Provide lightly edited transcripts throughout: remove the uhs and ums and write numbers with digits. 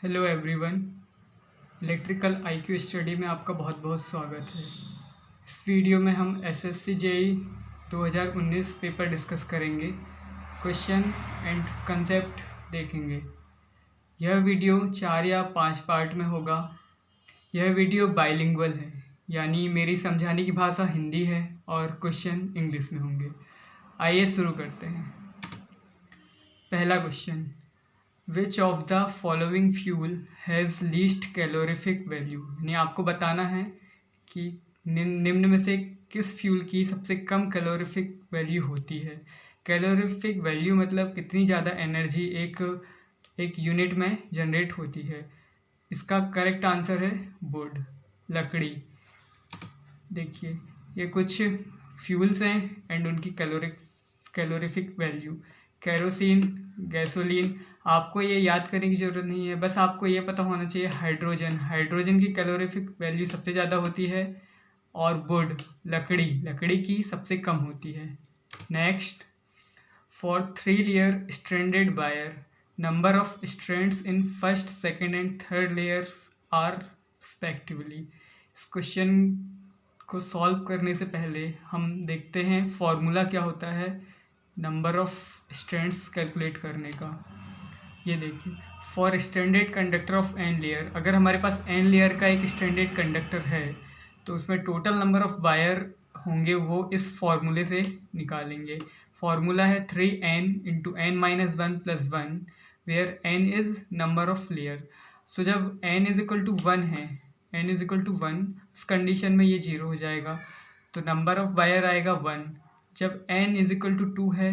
Hello everyone. Electrical IQ study में आपका बहुत बहुत स्वागत है। इस वीडियो में हम एसएससी जेईई 2019 पेपर डिस्कस करेंगे, क्वेश्चन एंड कंसेप्ट देखेंगे। यह वीडियो 4 या 5 पार्ट में होगा। यह वीडियो बाइलिंगुअल है, यानी मेरी समझाने की भाषा हिंदी है और क्वेश्चन इंग्लिश में होंगे। आइए शुरू करते हैं। पहला question, which of the following fuel has least calorific value, यानी आपको बताना है कि निम्न में से किस फ्यूल की सबसे कम कैलोरीफिक वैल्यू होती है। कैलोरीफिक वैल्यू मतलब कितनी ज़्यादा एनर्जी एक यूनिट में जनरेट होती है। इसका करेक्ट आंसर है वुड, लकड़ी। देखिए ये कुछ फ्यूल्स हैं एंड उनकी कैलोरीफिक वैल्यू। केरोसिन, गैसोलीन, आपको ये याद करने की ज़रूरत नहीं है, बस आपको ये पता होना चाहिए। हाइड्रोजन की कैलोरीफिक वैल्यू सबसे ज़्यादा होती है और वुड, लकड़ी की सबसे कम होती है। Next, for 3 layer stranded wire, number of strands in first, second and third layers are respectively. इस क्वेश्चन को सॉल्व करने से पहले हम देखते हैं फॉर्मूला क्या होता है नंबर ऑफ स्ट्रैंड्स कैलकुलेट करने का। ये देखिए, for standard conductor of n layer, अगर हमारे पास एन लेयर का एक स्टैंडर्ड कंडक्टर है तो उसमें टोटल नंबर ऑफ वायर होंगे वो इस फॉर्मूले से निकालेंगे। फॉर्मूला है 3n into n minus 1 plus 1, where n is number of layer. So जब n इज इक्वल टू 1 है, n इज इक्वल टू 1, उस कंडीशन में ये 0 हो जाएगा तो नंबर ऑफ वायर आएगा 1। जब n इज इक्वल टू 2 है,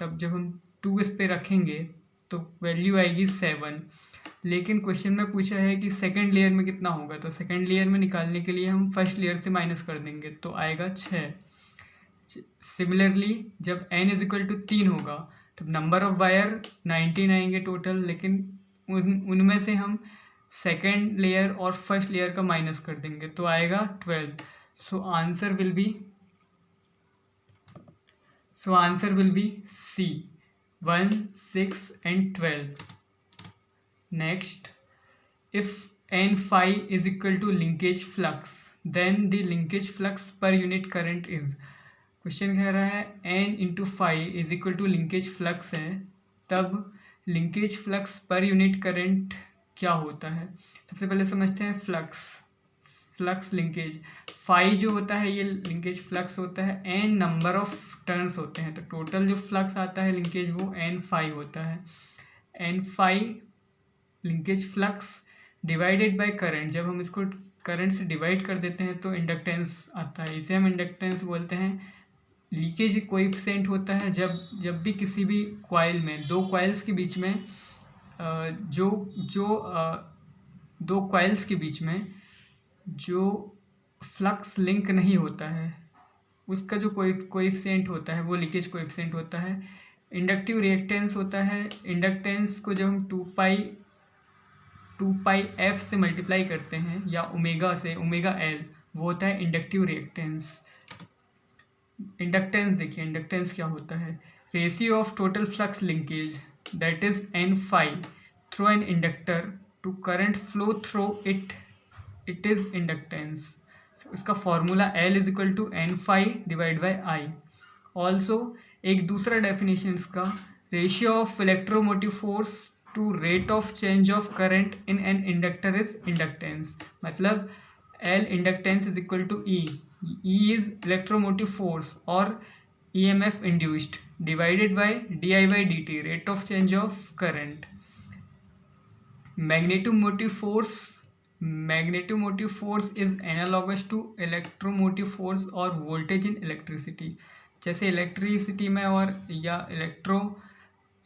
तब जब हम 2 इस पे रखेंगे तो वैल्यू आएगी 7। लेकिन क्वेश्चन में पूछा है कि सेकंड लेयर में कितना होगा, तो सेकंड लेयर में निकालने के लिए हम फर्स्ट लेयर से माइनस कर देंगे तो आएगा 6। सिमिलरली जब n इज इक्वल टू 3 होगा तब नंबर ऑफ वायर 19 आएंगे टोटल, लेकिन उनमें से हम सेकेंड लेयर और फर्स्ट लेयर का माइनस कर देंगे तो आएगा 12। सो answer will B C, 1, 6 and 12. Next, if n phi is equal to linkage flux, then the linkage flux per unit current is। Question कह रहा है n into phi is equal to linkage flux है, तब linkage flux पर unit current क्या होता है। सबसे पहले समझते हैं फ्लक्स लिंकेज। फाई जो होता है ये लिंकेज फ्लक्स होता है, n नंबर ऑफ टर्न्स होते हैं तो टोटल जो फ्लक्स आता है लिंकेज वो n फाई होता है। n phi linkage flux divided by current, जब हम इसको करंट से डिवाइड कर देते हैं तो इंडक्टेंस आता है, इसे हम इंडक्टेंस बोलते हैं। लीकेज कोएफिशिएंट होता है जब भी किसी भी कॉइल में दो कॉइल्स के बीच में दो कॉइल्स के बीच में जो फ्लक्स लिंक नहीं होता है उसका जो कोएफिशिएंट होता है वो लीकेज कोएफिशिएंट होता है। इंडक्टिव रिएक्टेंस होता है, इंडक्टेंस को जब हम 2 पाई f से मल्टीप्लाई करते हैं या ओमेगा से, ओमेगा l, वो होता है इंडक्टिव रिएक्टेंस। इंडक्टेंस देखिए, इंडक्टेंस क्या होता है, ratio of total flux linkage that is n phi through an inductor to current flow through it is inductance. इसका formula L is equal to n phi divide by I. Also एक दूसरा definition इसका, ratio of electromotive force to rate of change of current in an inductor is inductance. मतलब L inductance is equal to E is electromotive force or EMF induced divided by di by dt, rate of change of current. Magnetomotive force is analogous to electromotive force or voltage in electricity। जैसे electricity में और या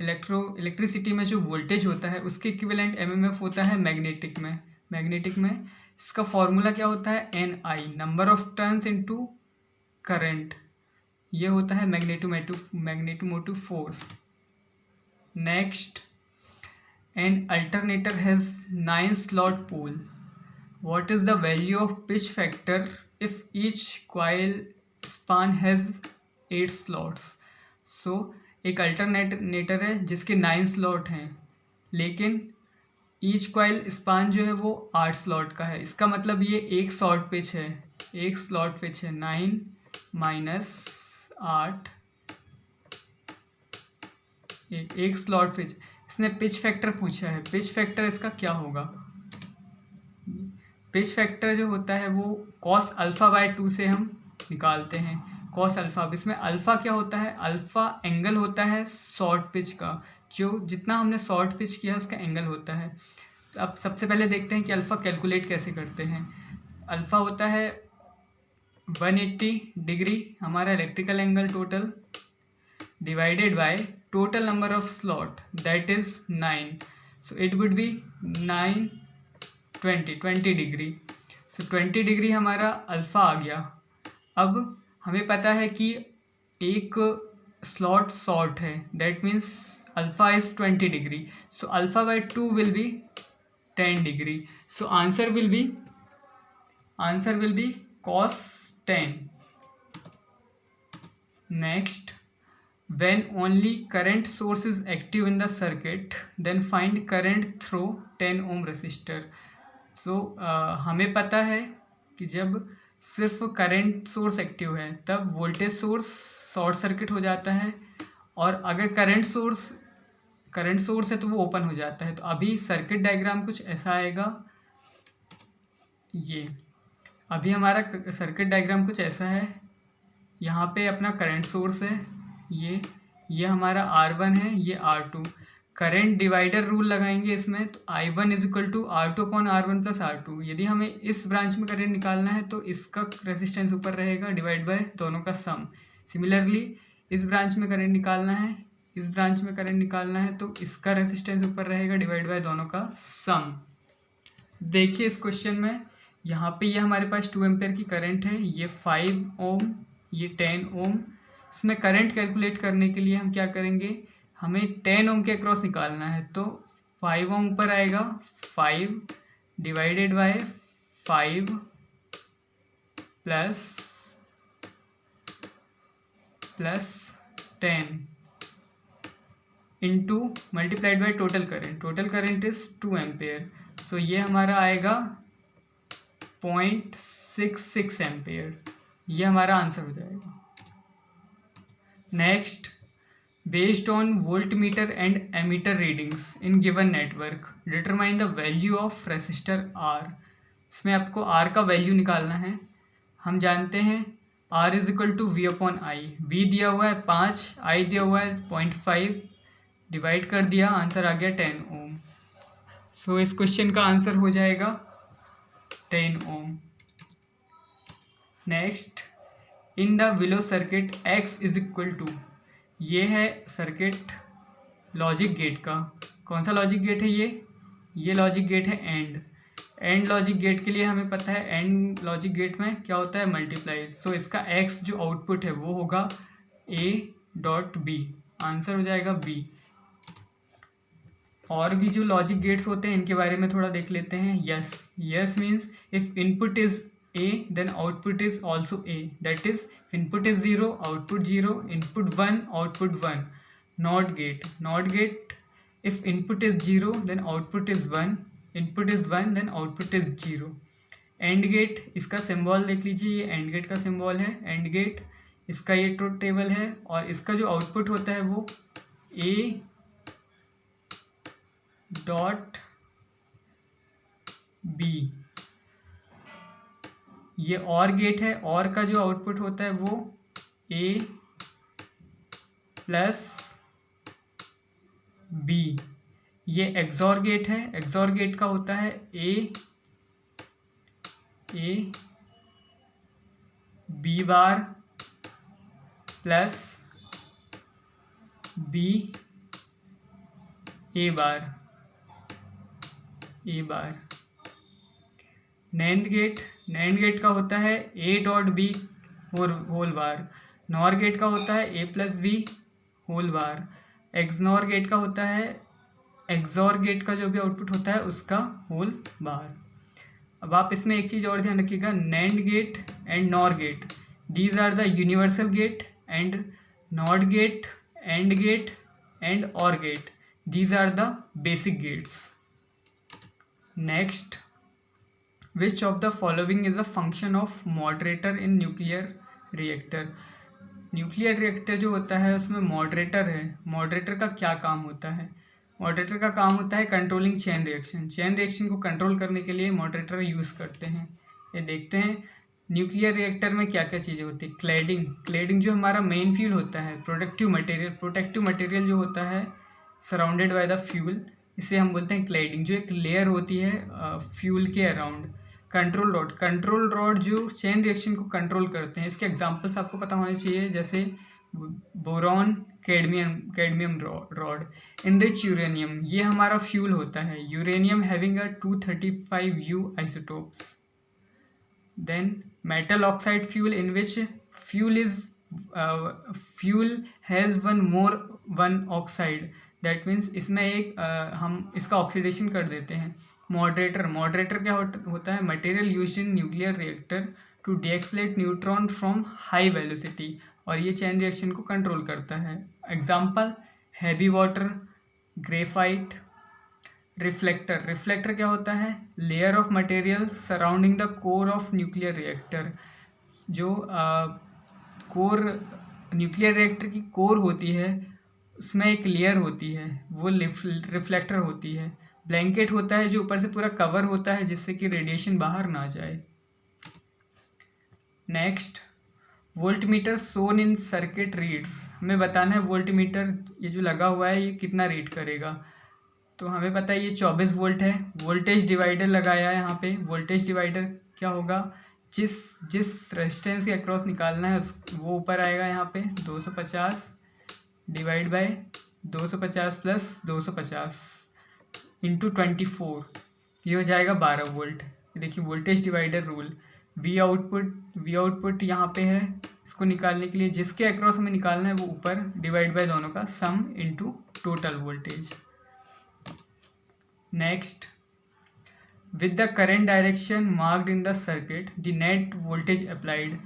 electricity में जो voltage होता है उसके equivalent MMF होता है मैग्नेटिक में। इसका फॉर्मूला क्या होता है, NI, number of turns into current, ये होता है magnetomotive force. Next, an alternator has 9 slot pole, what is the value of pitch factor if each coil span has 8 slots. So एक अल्टरनेटर है जिसके 9 स्लॉट हैं, लेकिन ईच कॉइल स्पान जो है वो 8 स्लॉट का है। इसका मतलब ये एक शॉर्ट पिच है, एक स्लॉट पिच है। 9 - 8 एक स्लॉट पिच। इसने पिच फैक्टर पूछा है, पिच फैक्टर इसका क्या होगा? पिच फैक्टर जो होता है वो cos α/2 से हम निकालते हैं। cos अल्फ़ा, इसमें अल्फ़ा क्या होता है? अल्फ़ा एंगल होता है शॉर्ट पिच का, जो जितना हमने शॉर्ट पिच किया उसका एंगल होता है। तो अब सबसे पहले देखते हैं कि अल्फ़ा कैलकुलेट कैसे करते हैं। अल्फ़ा होता है 180 डिग्री हमारा electrical angle total, divided by total number of slot, that is 9, so it would be 20 degree. so 20 degree हमारा अल्फ़ा आ गया। अब हमें पता है कि एक स्लॉट शॉर्ट है, that means alpha is 20 degree, so α/2 will be 10 degree. So answer will be cos 10। Next, when only current source is active in the circuit, then find current through 10 ohm resistor। so हमें पता है कि जब सिर्फ current source active है तब voltage source short circuit हो जाता है, और अगर करंट सोर्स है तो वो ओपन हो जाता है। तो अभी सर्किट डायग्राम कुछ ऐसा आएगा। ये अभी हमारा सर्किट डायग्राम कुछ ऐसा है। यहाँ पे अपना करंट सोर्स है, ये हमारा R1 है, ये R2। करंट डिवाइडर रूल लगाएंगे इसमें, तो I1 = R2/R1 + R2। यदि हमें इस ब्रांच में करंट निकालना है तो इसका रेसिस्टेंस ऊपर रहेगा डिवाइड बाय दोनों का सम। सिमिलरली इस ब्रांच में करंट निकालना है, इस ब्रांच में करंट निकालना है तो इसका रेसिस्टेंस ऊपर रहेगा डिवाइड बाय दोनों का सम। देखिए इस क्वेश्चन में यहाँ पे ये हमारे पास 2 एम्पेयर की करंट है, ये 5 ओम, ये 10 ओम। इसमें करंट कैलकुलेट करने के लिए हम क्या करेंगे, हमें 10 ओम के अक्रॉस निकालना है। तो 5 ओम ऊपर आएगा, 5 divided by 5 plus 10 into multiplied by total current is 2 ampere. So ये हमारा आएगा 0.66 एम्पेयर। ये हमारा आंसर हो जाएगा। Next, based on voltmeter and ammeter readings in given network determine the value of resistor R. इसमें आपको आर का वैल्यू निकालना है। हम जानते हैं R = V/I। V दिया हुआ है 5, I दिया हुआ है 0.5, डिवाइड कर दिया, आंसर आ गया 10 ओम। सो इस क्वेश्चन का आंसर हो जाएगा 10 ohm. Next, in the below circuit X = ये है सर्किट लॉजिक गेट का। कौन सा लॉजिक गेट है ये लॉजिक गेट है एंड लॉजिक गेट के लिए हमें पता है एंड लॉजिक गेट में क्या होता है, मल्टीप्लाई। सो इसका X जो आउटपुट है वो होगा A.B, आंसर हो जाएगा B। और भी जो लॉजिक गेट्स होते हैं इनके बारे में थोड़ा देख लेते हैं। Yes means if input is A then output is also A, that is if input is 0 output 0, input 1 output 1। NOT gate if input is 0 then output is 1, input is 1 then output is 0। AND gate, इसका symbol देख लीजिए, ये AND gate का symbol है। AND gate इसका ये truth table है, और इसका जो आउटपुट होता है वो A.B। ये OR गेट है, OR का जो आउटपुट होता है वो A+B। ये XOR गेट है, XOR गेट का होता है A+B A bar. NAND gate का होता है A.B whole bar. NOR gate का होता है A+B whole bar. XNOR gate का होता है XOR गेट का जो भी आउटपुट होता है उसका होल बार। अब आप इसमें एक चीज़ और ध्यान रखिएगा, NAND gate and NOR gate, these are the universal gate, and NOT gate, AND gate and OR gate, these are the basic gates. Next, which of the following is a function of moderator in nuclear reactor. Nuclear reactor जो होता है उसमें moderator है, moderator का क्या काम होता है? मॉडरेटर का काम होता है controlling chain reaction. Chain reaction को कंट्रोल करने के लिए मॉडरेटर यूज़ करते हैं। ये देखते हैं न्यूक्लियर रिएक्टर में क्या क्या चीज़ें होती है। क्लैडिंग, क्लैडिंग जो हमारा मेन फ्यूल होता है। प्रोटेक्टिव मटेरियल, प्रोटेक्टिव मटेरियल जो होता है सराउंडेड बाय द फ्यूल, इसे हम बोलते हैं क्लैडिंग, जो एक लेयर होती है फ्यूल के around. Control rod, control rod जो चेन रिएक्शन को कंट्रोल करते हैं। इसके एग्जांपल्स आपको पता होने चाहिए, जैसे boron, cadmium rod. Enrich uranium, ये हमारा फ्यूल होता है। Uranium having a 235U isotopes. Then metal oxide fuel, in which fuel has one oxide, that means इसमें एक हम इसका ऑक्सीडेशन कर देते हैं। मॉडरेटर, मॉडरेटर क्या होता है? Material used in nuclear reactor to deaccelerate neutron from high velocity, और ये चेन रिएक्शन को कंट्रोल करता है। Example, heavy water, graphite. Reflector, reflector क्या होता है? Layer of material surrounding the core of nuclear reactor. जो कोर, न्यूक्लियर रिएक्टर की कोर होती है उसमें एक लेयर होती है, वो रिफ्लेक्टर होती है। ब्लैंकेट होता है जो ऊपर से पूरा कवर होता है जिससे कि रेडिएशन बाहर ना जाए। नेक्स्ट, वोल्टमीटर सोन इन सर्किट रीड्स। हमें बताना है वोल्टमीटर ये जो लगा हुआ है ये कितना रीड करेगा। तो हमें पता है ये 24 वोल्ट है। वोल्टेज डिवाइडर लगाया है यहाँ पे। वोल्टेज डिवाइडर क्या होगा? जिस रेजिस्टेंस के अक्रॉस निकालना है वो ऊपर आएगा यहाँ पे 250 डिवाइड बाय 250 प्लस 250 इंटू 24, ये हो जाएगा 12 वोल्ट। देखिए voltage divider rule. We output यहाँ पे है, इसको निकालने के लिए जिसके अक्रॉस हमें निकालना है वो ऊपर डिवाइड बाय दोनों का sum into total voltage. Next, with the current direction marked in the circuit the net voltage applied.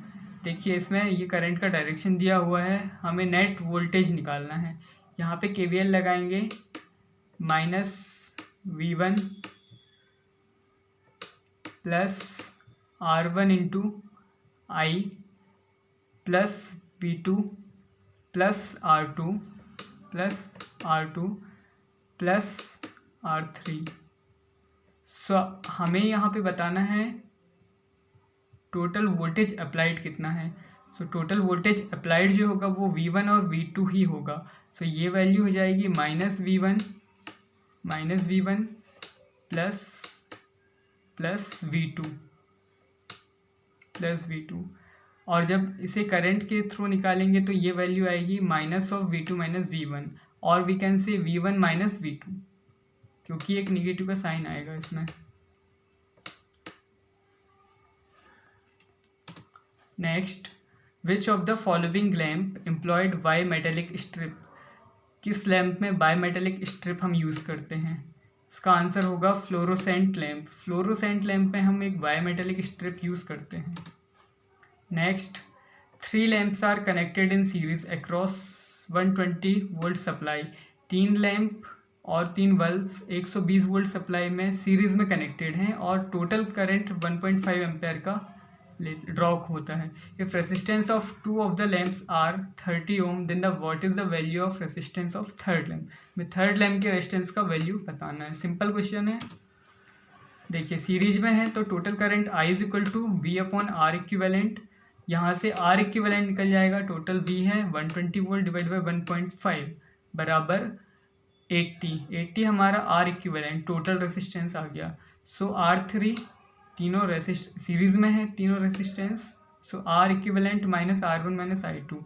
देखिए इसमें ये करंट का डायरेक्शन दिया हुआ है, हमें नेट वोल्टेज निकालना है। यहाँ पे KVL लगाएंगे, -V1 plus R1 into I plus V2 plus R2 plus R3। सो हमें यहाँ पे बताना है टोटल वोल्टेज अप्लाइड कितना है। सो टोटल वोल्टेज अप्लाइड जो होगा वो V1 और V2 ही होगा। सो ये वैल्यू हो जाएगी -V1 प्लस V2 और जब इसे करंट के थ्रू निकालेंगे तो ये वैल्यू आएगी -V2 - V1, और we can say V1 - V2, क्योंकि एक निगेटिव का साइन आएगा इसमें। Next, which of the following lamp employed by metallic strip. किस लैम्प में बाई मेटेलिक स्ट्रिप हम यूज़ करते हैं? इसका आंसर होगा फ्लोरोसेंट लैम्प। फ्लोरोसेंट लैम्प में हम एक बाई मेटेलिक स्ट्रिप यूज़ करते हैं। Next, 3 lamps are connected in series across 120 volt supply. 3 lamp और 3 बल्ब्स 120 वोल्ट सप्लाई में सीरीज में कनेक्टेड हैं और टोटल करंट 1.5 एम्पेयर का ड्रॉ होता है। If resistance of 2 of the lamps are 30 ohm, then the what is the value of resistance of third lamp. में third lamp के रेजिस्टेंस का वैल्यू बताना है। सिंपल क्वेश्चन है। देखिए सीरीज में है तो total current I = V/R equivalent. यहाँ से R इक्विवेलेंट निकल जाएगा, टोटल V है 120 वोल्ट डिवाइड बाई 1.5 बराबर 80 हमारा R इक्विवेलेंट टोटल रेसिस्टेंस आ गया। सो R3 तीनों सीरीज में है तीनों resistance. So R equivalent -R1 - I2,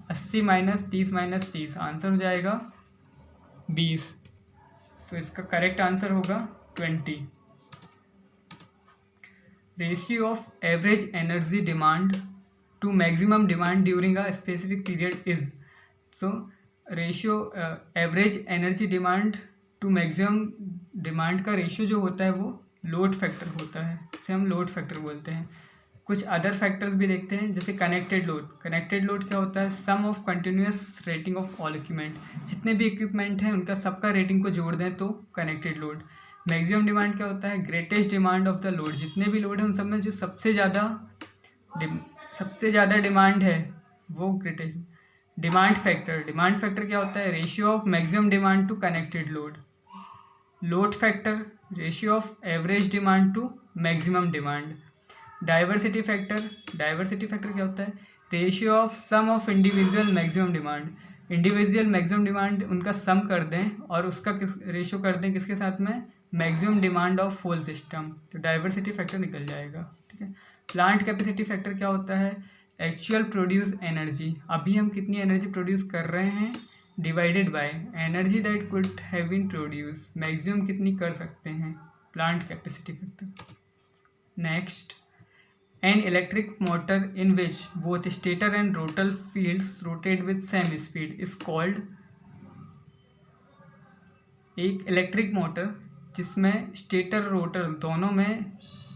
80 - 30 - 30 answer हो जाएगा 20। सो इसका करेक्ट आंसर होगा 20। Ratio of average energy demand to maximum demand during a specific period is. So ratio average energy demand to maximum demand का ratio जो होता है वो load factor होता है, इसे हम लोड फैक्टर बोलते हैं। कुछ अदर फैक्टर्स भी देखते हैं, जैसे कनेक्टेड लोड। कनेक्टेड लोड क्या होता है? Sum of continuous rating of all equipment. जितने भी इक्विपमेंट हैं उनका सबका रेटिंग को जोड़ दें तो कनेक्टेड लोड। मैक्सिमम डिमांड क्या होता है? Greatest demand of the load, जितने भी लोड हैं उन सब में जो सबसे ज़्यादा डिमांड है वो greatest demand factor. Demand factor क्या होता है? Ratio of maximum demand to connected load. Load factor ratio of average demand to maximum demand. Diversity factor क्या होता है? Ratio of sum of individual maximum demand. Individual maximum demand उनका sum कर दें और उसका रेशियो कर दें किसके साथ में? Maximum demand of whole system, तो डाइवर्सिटी फैक्टर निकल जाएगा। ठीक है। प्लांट कैपेसिटी फैक्टर क्या होता है? एक्चुअल प्रोड्यूस एनर्जी, अभी हम कितनी एनर्जी प्रोड्यूस कर रहे हैं, divided by energy that could have been produce, maximum कितनी कर सकते हैं, plant capacity factor. Next, an electric motor in which both stator and rotor fields rotate with same speed is called. एक electric motor जिसमें stator rotor दोनों में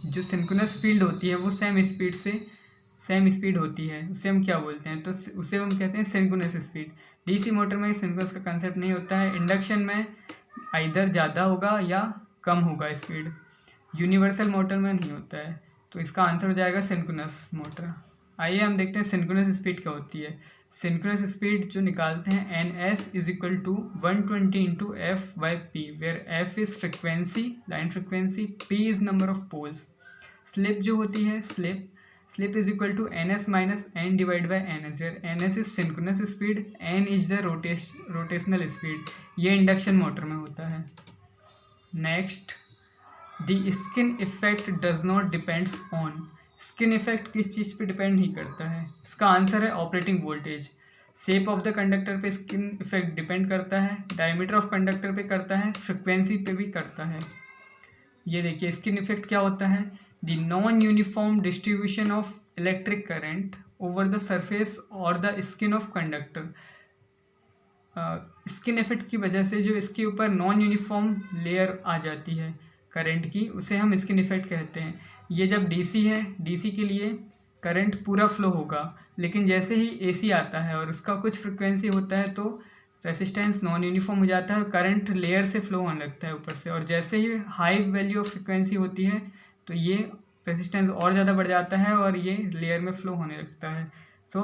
जो synchronous field होती है वो सेम स्पीड होती है, उसे हम क्या बोलते हैं? तो उसे हम कहते हैं सिंक्रोनस स्पीड। डीसी मोटर में सिंक्रोनस का कंसेप्ट नहीं होता है। इंडक्शन में आइदर ज़्यादा होगा या कम होगा स्पीड, यूनिवर्सल मोटर में नहीं होता है। तो इसका आंसर हो जाएगा सिंक्रोनस मोटर। आइए हम देखते हैं सिंक्रोनस स्पीड क्या होती है। सिंक्रोनस स्पीड जो निकालते हैं, N S is equal to 120 into F by P, where F is frequency, line frequency, P is number of poles. Slip जो होती है, slip is equal to N S minus N divide by N S, where N S is synchronous speed, N is the rotational speed. ये induction motor में होता है। Next, the skin effect does not depends on. Skin effect किस चीज़ पे depend नहीं करता है? इसका आंसर है operating voltage. Shape of the conductor पे स्किन इफेक्ट डिपेंड करता है, डायमीटर ऑफ कंडक्टर पे करता है, फ्रिक्वेंसी पे भी करता है। ये देखिए स्किन इफेक्ट क्या होता है? The non uniform distribution of electric current over the surface और the skin of conductor. Skin effect की वजह से जो इसके ऊपर नॉन यूनिफॉर्म लेयर आ जाती है करंट की, उसे हम स्किन इफेक्ट कहते हैं। ये जब डीसी है, डीसी के लिए करंट पूरा फ्लो होगा, लेकिन जैसे ही एसी आता है और उसका कुछ फ्रिक्वेंसी होता है तो रेसिस्टेंस नॉन यूनिफॉर्म हो जाता है और करंट लेयर से फ्लो होने लगता है ऊपर से, और जैसे ही हाई वैल्यू ऑफ फ्रिक्वेंसी होती है तो ये रेसिस्टेंस और ज़्यादा बढ़ जाता है और ये लेयर में फ्लो होने लगता है। तो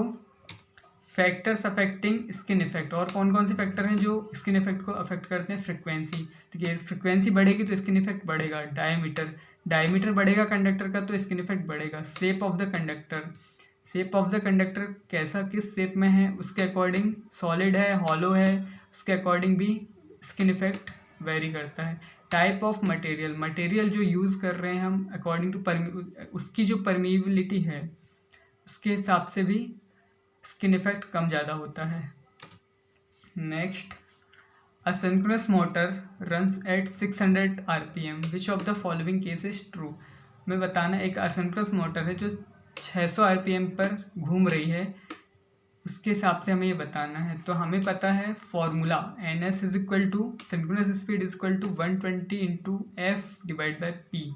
फैक्टर्स अफेक्टिंग स्किन इफेक्ट, और कौन कौन से फैक्टर हैं जो स्किन इफेक्ट को अफेक्ट करते हैं? फ्रिक्वेंसी, तो ये फ्रिक्वेंसी बढ़ेगी तो स्किन इफेक्ट बढ़ेगा। डायमीटर बढ़ेगा कंडक्टर का तो स्किन इफेक्ट बढ़ेगा। शेप ऑफ द कंडक्टर कैसा, किस शेप में है उसके अकॉर्डिंग, सॉलिड है, हॉलो है, उसके अकॉर्डिंग भी स्किन इफेक्ट वेरी करता है। टाइप ऑफ मटेरियल जो यूज़ कर रहे हैं हम, अकॉर्डिंग टू उसकी जो परमीबिलिटी है उसके हिसाब से भी स्किन इफेक्ट कम ज़्यादा होता है। Next, a synchronous motor runs at 600 RPM, which of the following case is true. मैं बताना, एक असिंक्रोनस मोटर है जो 600 RPM पर घूम रही है, उसके हिसाब से हमें ये बताना है। तो हमें पता है formula, N S is equal to synchronous speed is equal to 120 into F divide by P.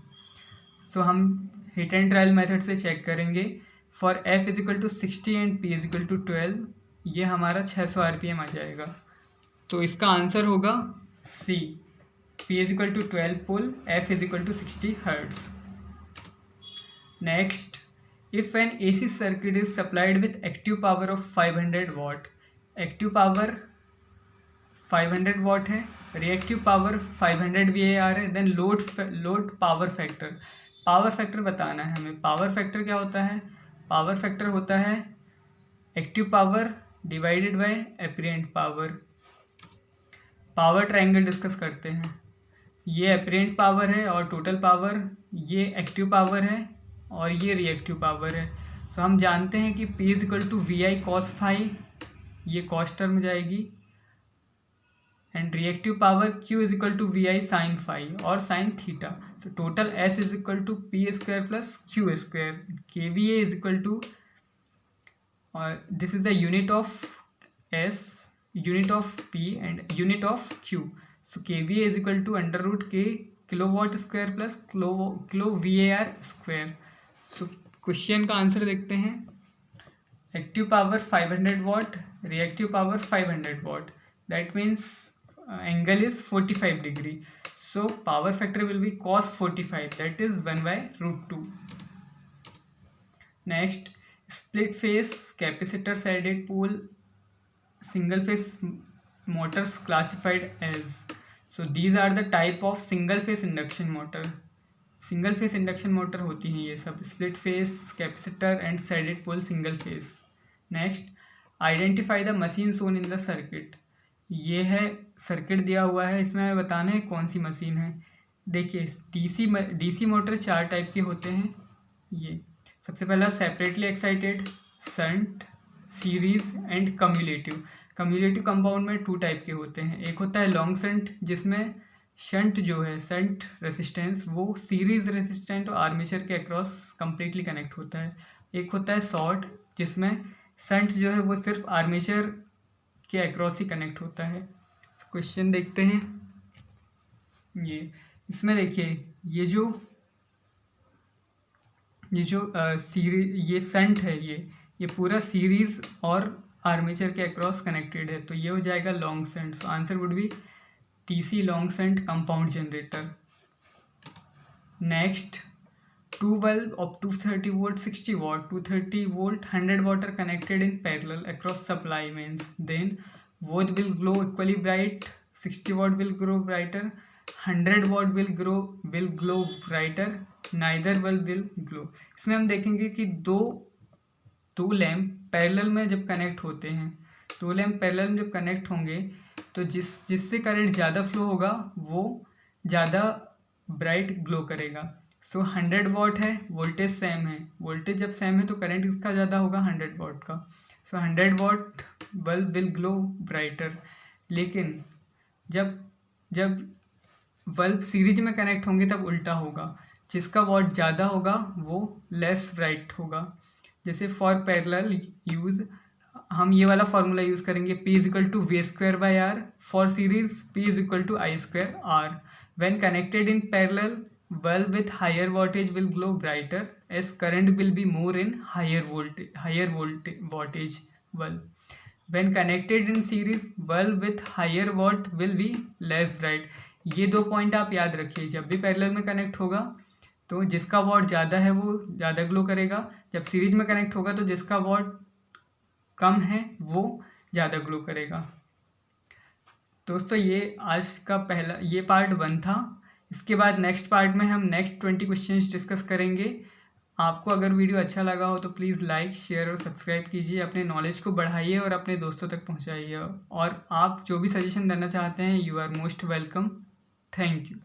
So हम हिट एंड ट्रायल मेथड से चेक करेंगे। For F is equal to 60 and P is equal to 12, ये हमारा 600 RPM आ जाएगा। तो इसका answer होगा C, P is equal to 12 pole, F is equal to 60 hertz. Next, if an AC circuit is supplied with active power of 500 watt, active power 500 watt है, reactive power 500 VAR है, then load power factor बताना है हमें। Power factor क्या होता है? Power factor होता है active power divided by apparent power. Power triangle discuss करते हैं। ये एपरेंट पावर है और टोटल पावर, ये एक्टिव पावर है और ये रिएक्टिव पावर है। तो हम जानते हैं कि P is equal to VI cos phi, ये कॉस टर्म जाएगी, and reactive power Q is equal to VI sine phi और साइन थीटा। तो total S is equal to P square plus Q square. KVA is equal to, और this is the unit of S, unit of P and unit of Q। So KVA is equal to under root K kilowatt square plus kilo VAR square. So question का answer देखते हैं। Active power 500 watt, reactive power 500 watt, that means angle is 45 degree. So So power factor will be cos 45, that is 1/√2. Next, split phase capacitor sided pole single phase motors classified as. So these are the type of single phase induction motor. Single phase induction motor होती हैं ये सब, split phase, capacitor and shaded pole single phase. Next, identify the machine shown in the circuit. ये है circuit दिया हुआ है, इसमें बताना है कौन सी मशीन है. देखिए डीसी मोटर 4 टाइप के होते हैं. ये सबसे पहला separately excited, shunt, series and cumulative. Cumulative compound में 2 टाइप के होते हैं. एक होता है लॉन्ग शंट, जिसमें शंट जो है, शंट रेसिस्टेंस वो सीरीज रेसिस्टेंट और आर्मेचर के अक्रॉस कंप्लीटली कनेक्ट होता है. एक होता है शॉर्ट, जिसमें शंट जो है वो सिर्फ आर्मेचर के अक्रॉस ही कनेक्ट होता है. क्वेश्चन देखते हैं. ये इसमें देखिए ये जो ये शंट है, ये पूरा सीरीज और आर्मेचर के अक्रॉस कनेक्टेड है, तो ये हो जाएगा long shunt. So answer would be TC long shunt compound generator. Next, 2 valve of 230 volt 60 watt 230 volt 100 watt are connected in parallel across supply mains. Then both will glow equally bright. 60 watt will glow brighter, 100 watt will glow brighter, neither valve will glow. इसमें हम देखेंगे कि दो lamp parallel में जब connect होते हैं, 2 lamp parallel में जब कनेक्ट होंगे तो जिससे करंट ज़्यादा फ्लो होगा वो ज़्यादा ब्राइट ग्लो करेगा. सो 100 वॉट है, वोल्टेज सेम है, वोल्टेज जब सेम है तो करंट किसका ज़्यादा होगा, 100 वॉट का. सो 100 what bulb will glow brighter. लेकिन जब बल्ब सीरीज में कनेक्ट होंगे तब उल्टा होगा, जिसका वॉट ज़्यादा होगा वो लेस ब्राइट होगा. जैसे फॉर पैरेलल यूज़ हम ये वाला फॉर्मूला यूज़ करेंगे, P = V²/R. For series P = I²R. When connected in parallel, bulb with higher wattage will glow brighter as current will be more in higher wattage bulb. When connected in series, bulb with higher watt will be less bright. ये 2 point आप याद रखिए. जब भी parallel में connect होगा तो जिसका वॉट ज़्यादा है वो ज़्यादा ग्लो करेगा, जब सीरीज में कनेक्ट होगा तो जिसका वॉट कम है वो ज़्यादा ग्लो करेगा. दोस्तों ये आज का ये पार्ट 1 था. इसके बाद नेक्स्ट पार्ट में हम नेक्स्ट 20 क्वेश्चंस डिस्कस करेंगे. आपको अगर वीडियो अच्छा लगा हो तो प्लीज़ लाइक, शेयर और सब्सक्राइब कीजिए. अपने नॉलेज को बढ़ाइए और अपने दोस्तों तक पहुंचाइए. और आप जो भी सजेशन देना चाहते हैं, you are most welcome. Thank you.